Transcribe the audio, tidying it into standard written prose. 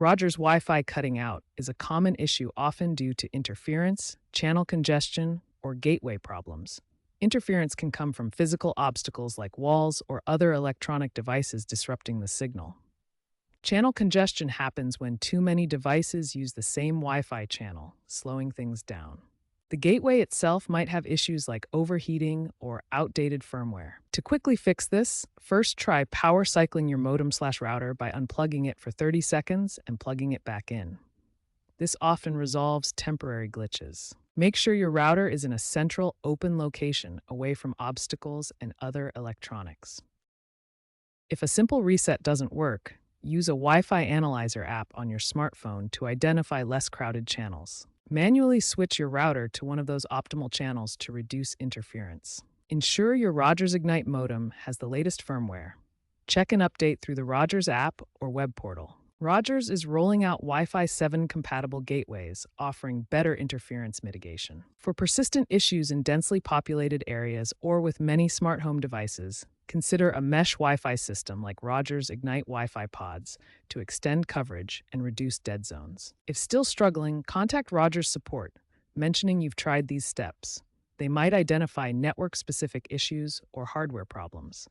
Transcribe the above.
Rogers Wi-Fi cutting out is a common issue often due to interference, channel congestion, or gateway problems. Interference can come from physical obstacles like walls or other electronic devices disrupting the signal. Channel congestion happens when too many devices use the same Wi-Fi channel, slowing things down. The gateway itself might have issues like overheating or outdated firmware. To quickly fix this, first try power cycling your modem/router by unplugging it for 30 seconds and plugging it back in. This often resolves temporary glitches. Make sure your router is in a central, open location away from obstacles and other electronics. If a simple reset doesn't work, use a Wi-Fi analyzer app on your smartphone to identify less crowded channels. Manually switch your router to one of those optimal channels to reduce interference. Ensure your Rogers Ignite modem has the latest firmware. Check an update through the Rogers app or web portal. Rogers is rolling out Wi-Fi 7 compatible gateways, offering better interference mitigation. For persistent issues in densely populated areas or with many smart home devices, consider a mesh Wi-Fi system like Rogers Ignite Wi-Fi pods to extend coverage and reduce dead zones. If still struggling, contact Rogers support, mentioning you've tried these steps. They might identify network-specific issues or hardware problems.